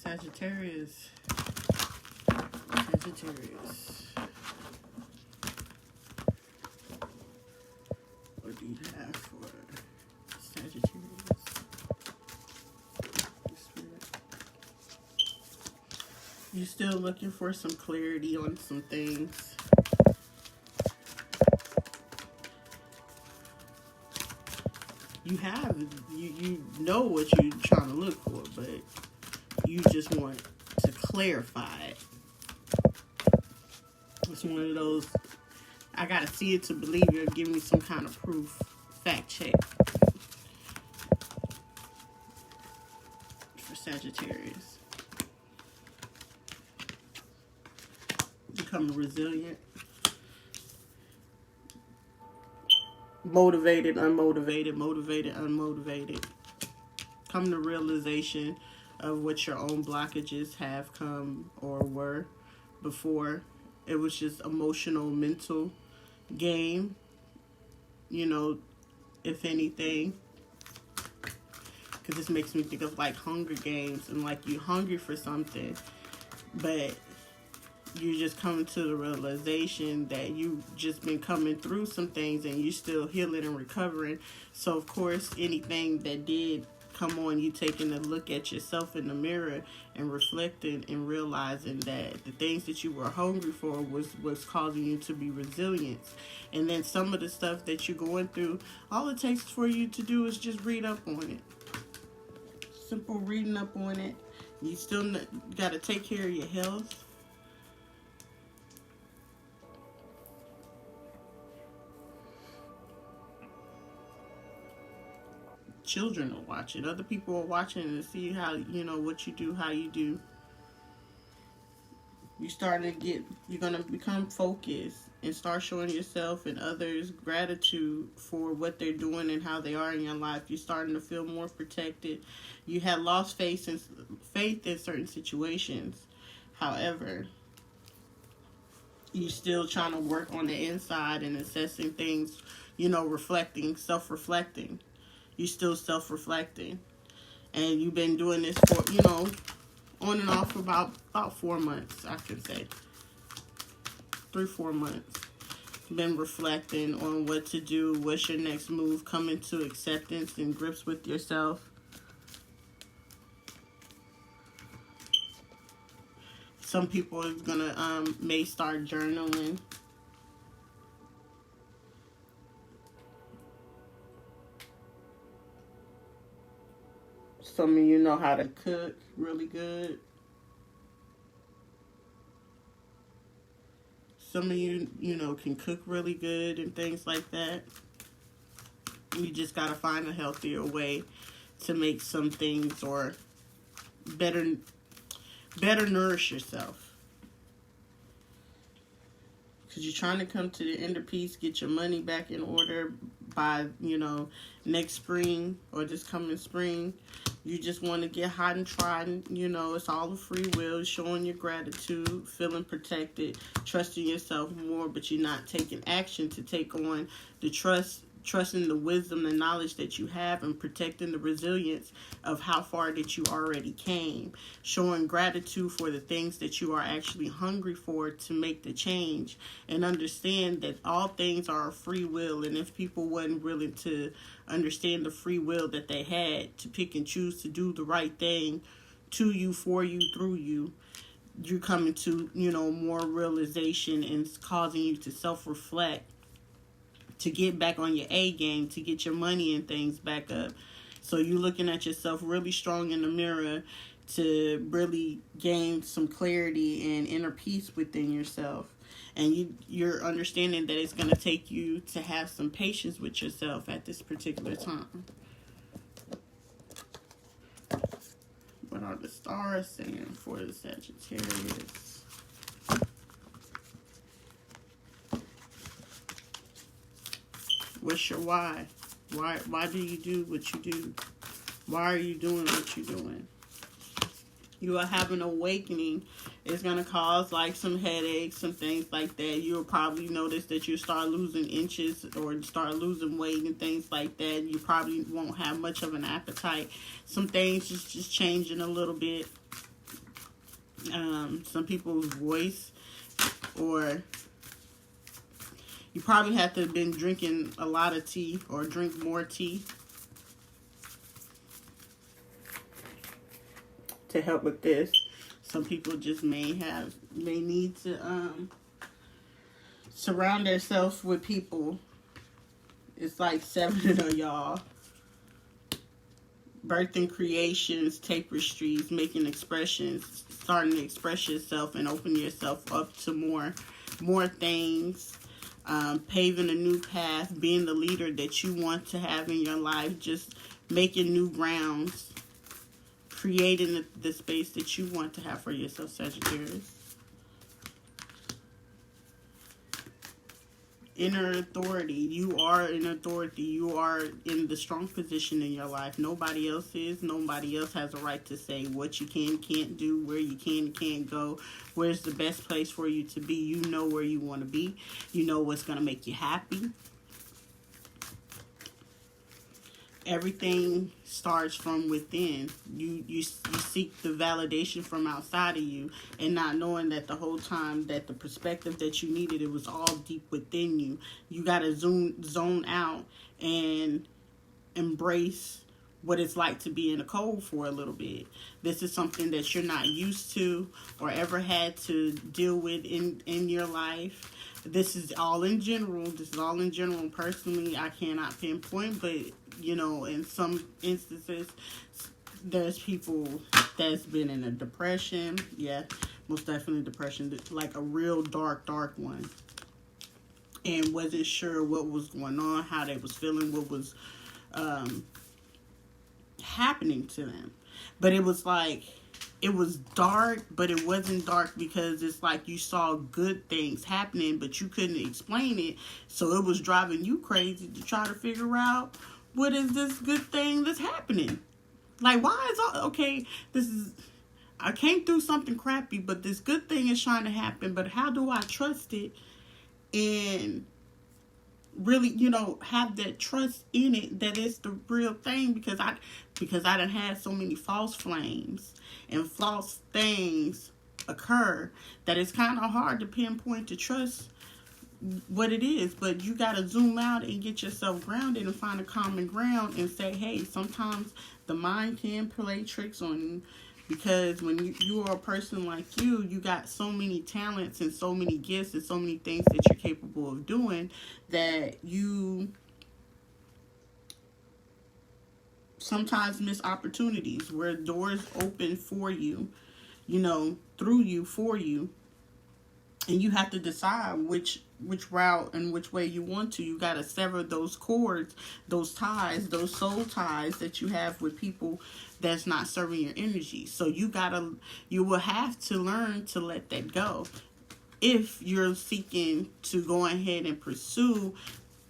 Sagittarius. What do you have for Sagittarius? You still looking for some clarity on some things. You know what you're trying to look for, but you just want to clarify it. It's one of those, I gotta see it to believe it, give me some kind of proof. Fact check. For Sagittarius. Become resilient. Motivated, unmotivated, motivated, unmotivated. Come to realization of what your own blockages have come or were before. It was just emotional, mental game, if anything. Because this makes me think of like Hunger Games, and like you're hungry for something, but you just come to the realization that you just been coming through some things and you still healing and recovering. So of course, anything that did come on, you taking a look at yourself in the mirror and reflecting and realizing that the things that you were hungry for was causing you to be resilient. And then some of the stuff that you're going through, all it takes for you to do is just read up on it. Simple reading up on it. You still got to take care of your health. Children are watching. Other people are watching and see how, what you do, how you do. You're going to become focused and start showing yourself and others gratitude for what they're doing and how they are in your life. You're starting to feel more protected. You had lost faith in certain situations. However, you're still trying to work on the inside and assessing things, reflecting, self-reflecting. You're still self-reflecting. And you've been doing this for, on and off for about 4 months, I could say. 3-4 months. Been reflecting on what to do, what's your next move, coming to acceptance and grips with yourself. Some people is gonna may start journaling. Some of you know how to cook really good. Some of you, can cook really good and things like that. You just got to find a healthier way to make some things or better nourish yourself. Because you're trying to come to the end of peace, get your money back in order by, next spring or this coming spring. You just want to get hot and trodden. It's all a free will, showing your gratitude, feeling protected, trusting yourself more, but you're not taking action to take on the trusting the wisdom and knowledge that you have, and protecting the resilience of how far that you already came. Showing gratitude for the things that you are actually hungry for to make the change, and understand that all things are a free will. And if people wasn't willing to understand the free will that they had to pick and choose to do the right thing to you, for you, through you, you're coming to, more realization, and it's causing you to self-reflect, to get back on your A game, to get your money and things back up. So you're looking at yourself really strong in the mirror to really gain some clarity and inner peace within yourself. And you're understanding that it's going to take you to have some patience with yourself at this particular time. What are the stars saying for the Sagittarius? What's your why? Why do you do what you do? Why are you doing what you're doing? You are having an awakening. It's going to cause like some headaches, some things like that. You'll probably notice that you start losing inches or start losing weight and things like that. You probably won't have much of an appetite. Some things just changing a little bit. Some people's voice, or you probably have to have been drinking a lot of tea or drink more tea to help with this. Some people just may need to surround themselves with people. It's like 7 of y'all. Birthing creations, tapestries, making expressions, starting to express yourself and open yourself up to more things. Paving a new path, being the leader that you want to have in your life, just making new grounds, creating the space that you want to have for yourself, Sagittarius. Inner authority. You are an authority. You are in the strong position in your life. Nobody else is. Nobody else has a right to say what you can, can't do, where you can, can't go, where's the best place for you to be. You know where you want to be. You know what's going to make you happy. Everything starts from within. You seek the validation from outside of you, and not knowing that the whole time that the perspective that you needed, it was all deep within you. You got to zone out and embrace what it's like to be in the cold for a little bit. This is something that you're not used to or ever had to deal with in your life. This is all in general. Personally, I cannot pinpoint, but in some instances, there's people that's been in a depression. Yeah, most definitely depression, like a real dark one, and wasn't sure what was going on, how they was feeling, what was happening to them. But it was like, it was dark, but it wasn't dark because it's like you saw good things happening, but you couldn't explain it. So it was driving you crazy to try to figure out, what is this good thing that's happening? Like, why is okay, I came through something crappy, but this good thing is trying to happen, but how do I trust it and really, have that trust in it that it's the real thing? Because I done had so many false flames and false things occur that it's kind of hard to pinpoint to trust what it is. But you got to zoom out and get yourself grounded and find a common ground and say, hey, sometimes the mind can play tricks on you, because when you are a person like you got so many talents and so many gifts and so many things that you're capable of doing, that you sometimes miss opportunities where doors open for you, through you, for you. And you have to decide which route and which way you want to. You got to sever those cords, those ties, those soul ties that you have with people that's not serving your energy. So you will have to learn to let that go. If you're seeking to go ahead and pursue,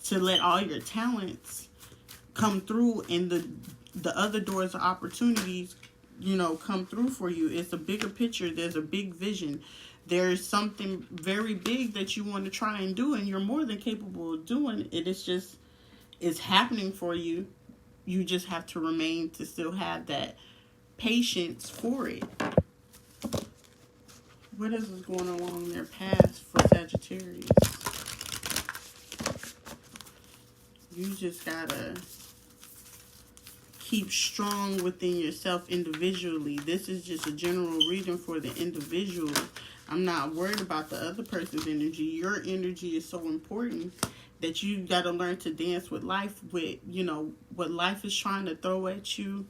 to let all your talents come through and the other doors of opportunities, come through for you. It's a bigger picture. There's a big vision. There's something very big that you want to try and do, and you're more than capable of doing it. It's happening for you. You just have to remain to still have that patience for it. What else is going along their path for Sagittarius? You just gotta keep strong within yourself individually. This is just a general reading for the individual. I'm not worried about the other person's energy. Your energy is so important that you got to learn to dance with life. With, what life is trying to throw at you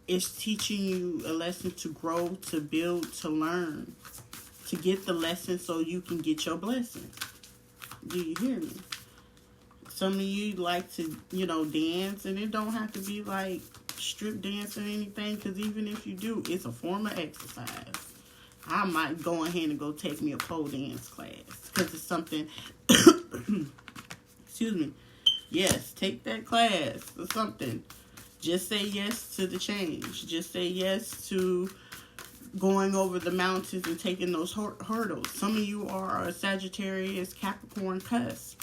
is teaching you a lesson to grow, to build, to learn, to get the lesson so you can get your blessing. Do you hear me? Some of you like to, dance, and it don't have to be like strip dance or anything, because even if you do, it's a form of exercise. I might go ahead and go take me a pole dance class, because it's something, excuse me, yes, take that class or something. Just say yes to the change. Just say yes to going over the mountains and taking those hurdles. Some of you are a Sagittarius, Capricorn cusp,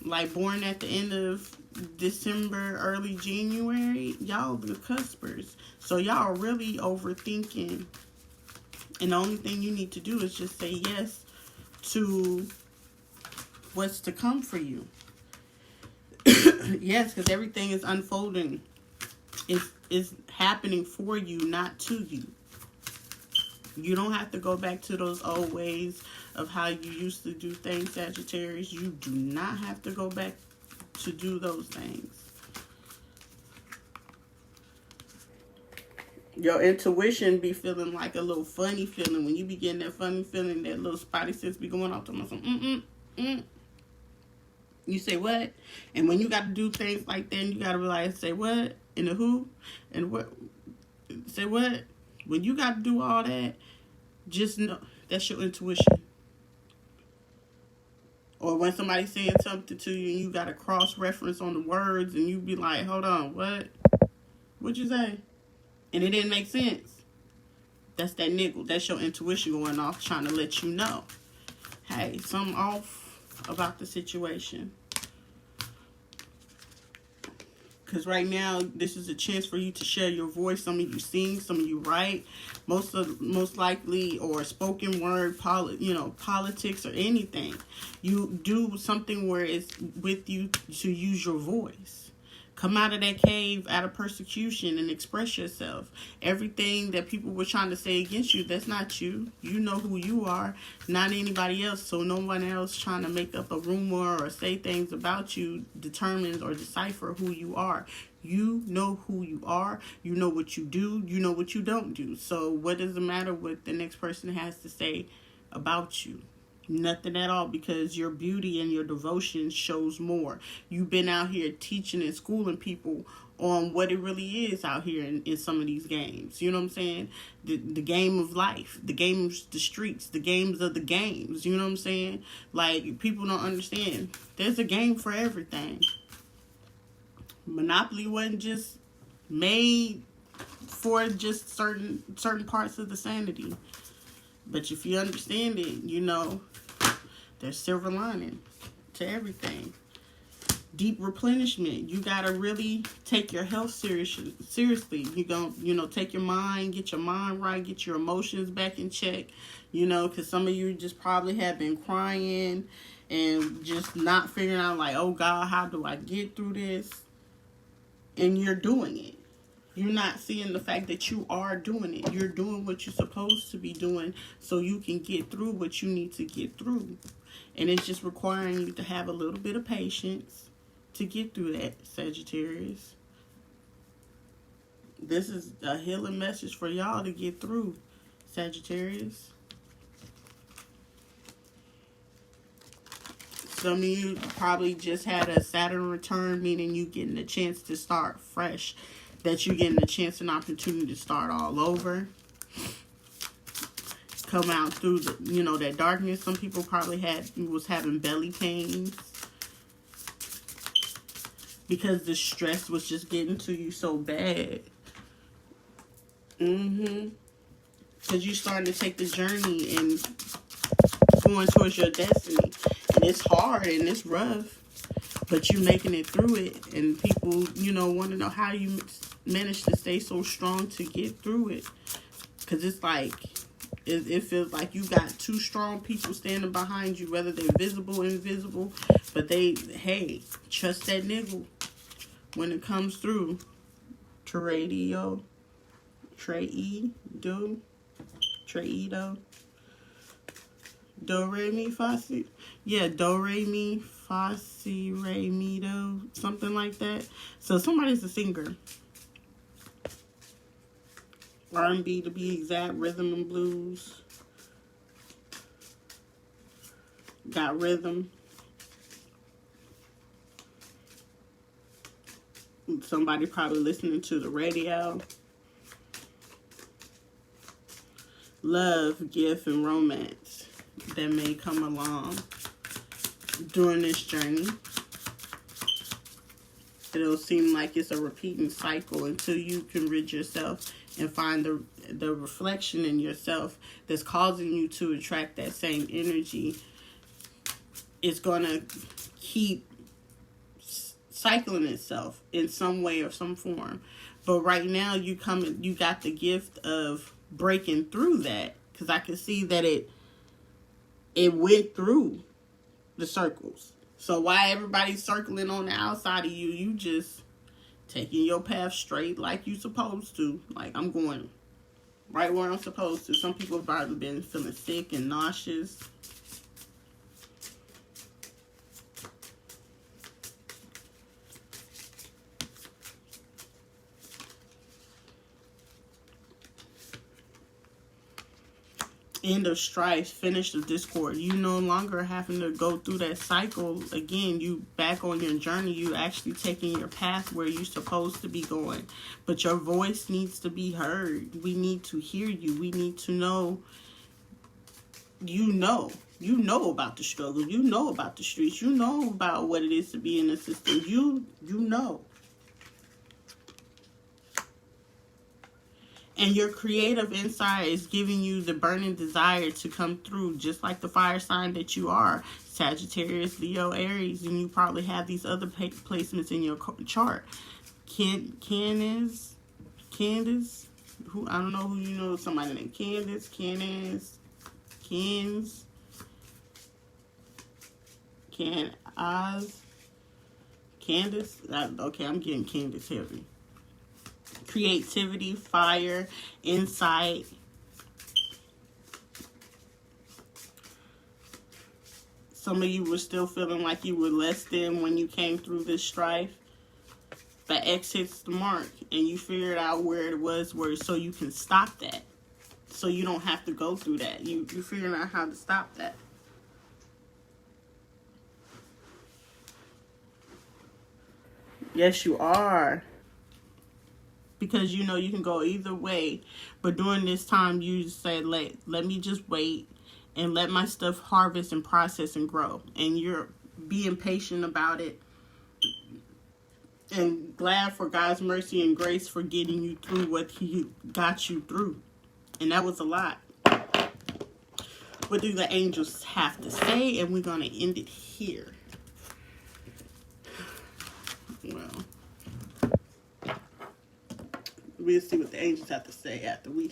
like born at the end of December, early January. Y'all the cuspers. So y'all are really overthinking And the only thing you need to do is just say yes to what's to come for you. Yes, because everything is unfolding. It's happening for you, not to you. You don't have to go back to those old ways of how you used to do things, Sagittarius. You do not have to go back to do those things. Your intuition be feeling like a little funny feeling. When you be getting that funny feeling, that little spotty sense be going off to myself. You say what? And when you got to do things like that, you got to realize, say what? And the who? And what? Say what? When you got to do all that, just know that's your intuition. Or when somebody's saying something to you and you got to cross-reference on the words and you be like, hold on, what? What'd you say? And it didn't make sense. That's that niggle. That's your intuition going off trying to let you know, hey, something off about the situation. Because right now, this is a chance for you to share your voice. Some of you sing, some of you write, most likely, or spoken word, politics or anything. You do something where it's with you to use your voice. Come out of that cave, out of persecution, and express yourself. Everything that people were trying to say against you, that's not you. You know who you are, not anybody else. So no one else trying to make up a rumor or say things about you determines or decipher who you are. You know who you are. You know what you do. You know what you don't do. So what does it matter what the next person has to say about you? Nothing at all, because your beauty and your devotion shows more. You've been out here teaching and schooling people on what it really is out here in some of these games. You know what I'm saying? The game of life, the games, the streets, the games of the games. You know what I'm saying? Like, people don't understand. There's a game for everything. Monopoly wasn't just made for just certain parts of the sanity. But if you understand it, you know there's silver lining to everything. Deep replenishment. You gotta really take your health seriously. You don't, take your mind, get your mind right, get your emotions back in check. Because some of you just probably have been crying and just not figuring out, like, oh God, how do I get through this? And you're doing it. You're not seeing the fact that you are doing it. You're doing what you're supposed to be doing so you can get through what you need to get through. And it's just requiring you to have a little bit of patience to get through that, Sagittarius. This is a healing message for y'all to get through, Sagittarius. Some of you probably just had a Saturn return, meaning you getting a chance to start fresh. That you're getting a chance and opportunity to start all over. Come out through that darkness. Some people probably was having belly pains because the stress was just getting to you so bad. Because you're starting to take the journey and going towards your destiny. And it's hard and it's rough, but you're making it through it. And people, want to know how you manage to stay so strong to get through it. Because it's like, it feels like you got two strong people standing behind you, whether they're visible or invisible. But trust that niggle when it comes through. Trade-do. Do, re, mi, fa, si. Yeah, do, re, mi, fa, si, re, mi, do. Something like that. So somebody's a singer. R&B to be exact, rhythm and blues. Got rhythm. Somebody probably listening to the radio. Love, gift, and romance that may come along during this journey. It'll seem like it's a repeating cycle until you can rid yourself and find the reflection in yourself that's causing you to attract that same energy. It's going to keep cycling itself in some way or some form. But right now you got the gift of breaking through that because I can see that it went through the circles. So why everybody's circling on the outside of you, you just taking your path straight like you supposed to. Like, I'm going right where I'm supposed to. Some people have probably been feeling sick and nauseous. End of strife, finish of discord. You no longer having to go through that cycle again. You back on your journey. You actually taking your path where you're supposed to be going. But your voice needs to be heard. We need to hear you. We need to know. You know about the struggle. You know about the streets. You know about what it is to be in the system. You know. And your creative inside is giving you the burning desire to come through, just like the fire sign that you are. Sagittarius, Leo, Aries, and you probably have these other placements in your chart. Candace, who, I don't know who you know, somebody named Candace, Candace, okay, I'm getting Candace heavy. Creativity, fire, insight. Some of you were still feeling like you were less than when you came through this strife. But X hits the mark and you figured out where it was, so you can stop that. So you don't have to go through that. You're figuring out how to stop that. Yes, you are. Because you know you can go either way. But during this time, you say, let me just wait and let my stuff harvest and process and grow. And you're being patient about it. And glad for God's mercy and grace for getting you through what He got you through. And that was a lot. What do the angels have to say? And we're going to end it here. Well, we'll see what the angels have to say after we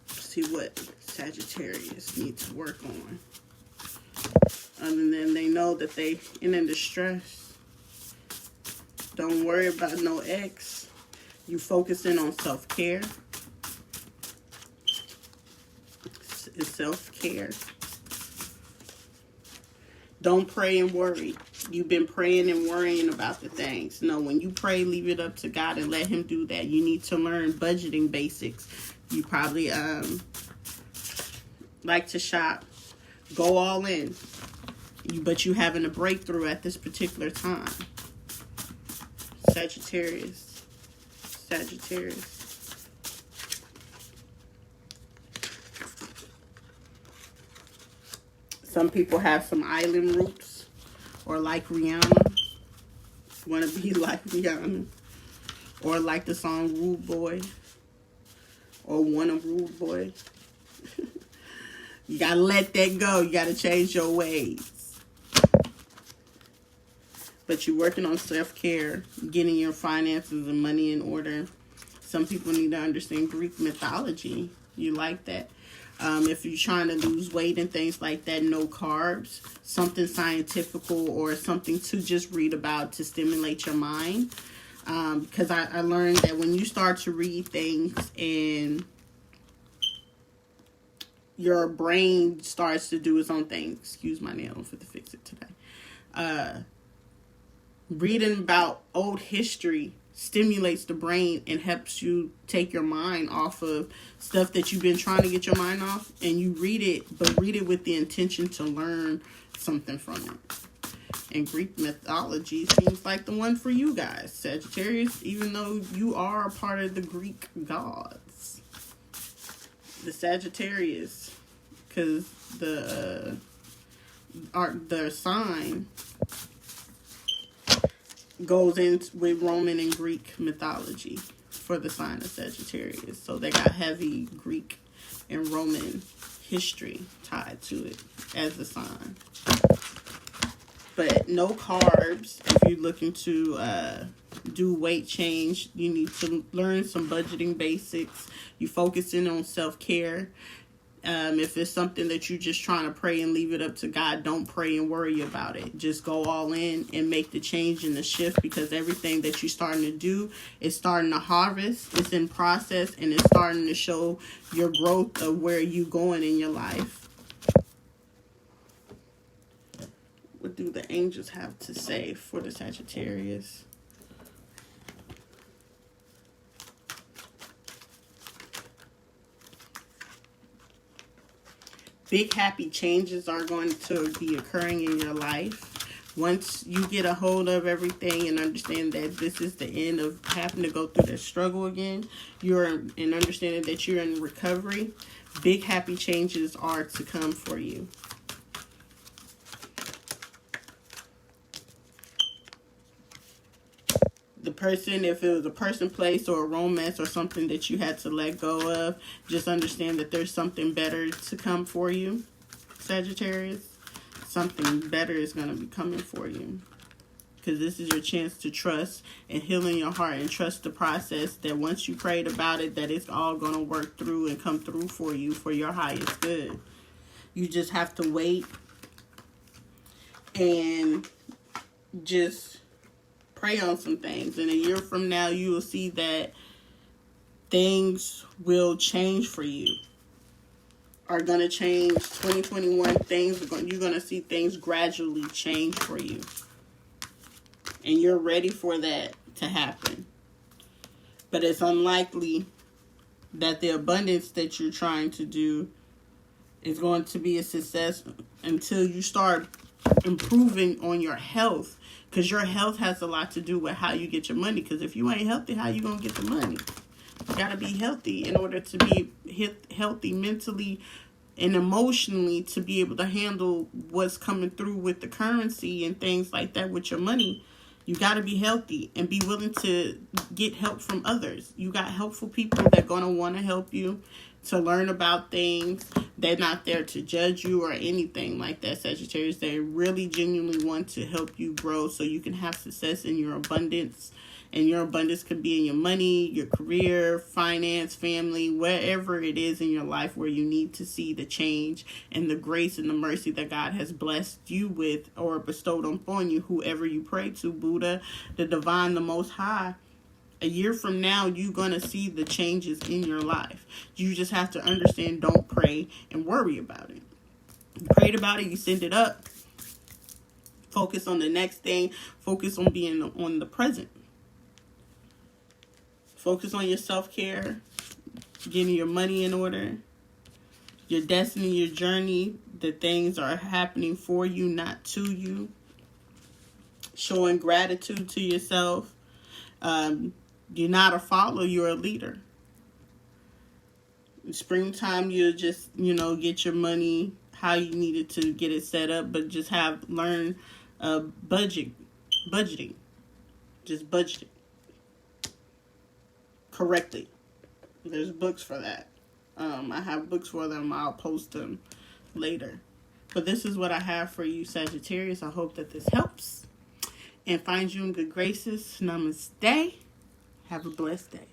see what Sagittarius need to work on. Other than they know that they in distress. Don't worry about no ex. You focusing on self-care. It's self-care. Don't pray and worry. You've been praying and worrying about the things. No, when you pray, leave it up to God and let Him do that. You need to learn budgeting basics. You probably like to shop. Go all in. But you having a breakthrough at this particular time. Sagittarius. Some people have some island roots. Or like Rihanna. Want to be like Rihanna. Or like the song Rude Boy. Or want a Rude Boy. You got to let that go. You got to change your ways. But you're working on self-care. Getting your finances and money in order. Some people need to understand Greek mythology. You like that? If you're trying to lose weight and things like that, no carbs, something scientific or something to just read about to stimulate your mind. Because I learned that when you start to read things and your brain starts to do its own thing. Excuse my nail, I'm going to fix it today. Reading about old history stimulates the brain and helps you take your mind off of stuff that you've been trying to get your mind off, and you read it, but read it with the intention to learn something from it. And Greek mythology seems like the one for you guys, Sagittarius, even though you are a part of the Greek gods. The Sagittarius, because the sign goes in with Roman and Greek mythology for the sign of Sagittarius. So they got heavy Greek and Roman history tied to it as the sign. But no carbs if you're looking to do weight change. You need to learn some budgeting basics. You focusing on self-care. If it's something that you're just trying to pray and leave it up to God, don't pray and worry about it. Just go all in and make the change and the shift, because everything that you're starting to do is starting to harvest. It's in process, and it's starting to show your growth of where you're going in your life. What do the angels have to say for the Sagittarius? Big happy changes are going to be occurring in your life. Once you get a hold of everything and understand that this is the end of having to go through the struggle again, you're in understanding that you're in recovery, big happy changes are to come for you. The person, if it was a person, place, or a romance or something that you had to let go of, just understand that there's something better to come for you, Sagittarius. Something better is going to be coming for you, because this is your chance to trust and heal in your heart and trust the process, that once you prayed about it, that it's all going to work through and come through for you for your highest good. You just have to wait and just pray on some things, and a year from now you will see that things will change for you, are going to change. 2021, you're going to see things gradually change for you, and you're ready for that to happen. But it's unlikely that the abundance that you're trying to do is going to be a success until you start improving on your health, because your health has a lot to do with how you get your money. Because if you ain't healthy, how you gonna get the money? You gotta be healthy in order to be healthy mentally and emotionally, to be able to handle what's coming through with the currency and things like that with your money. You gotta be healthy and be willing to get help from others. You got helpful people that are gonna want to help you, to learn about things. They're not there to judge you or anything like that, Sagittarius. They really genuinely want to help you grow so you can have success in your abundance. And your abundance could be in your money, your career, finance, family, wherever it is in your life where you need to see the change and the grace and the mercy that God has blessed you with or bestowed upon you, whoever you pray to, Buddha, the divine, the most high. A year from now, you're going to see the changes in your life. You just have to understand, don't pray and worry about it. You prayed about it, you send it up. Focus on the next thing. Focus on being on the present. Focus on your self-care, getting your money in order, your destiny, your journey. The things are happening for you, not to you. Showing gratitude to yourself. You're not a follower, you're a leader. In springtime, you'll just, get your money how you needed to get it set up, but just learn budgeting. Just budgeting correctly. There's books for that. I have books for them. I'll post them later. But this is what I have for you, Sagittarius. I hope that this helps and finds you in good graces. Namaste. Have a blessed day.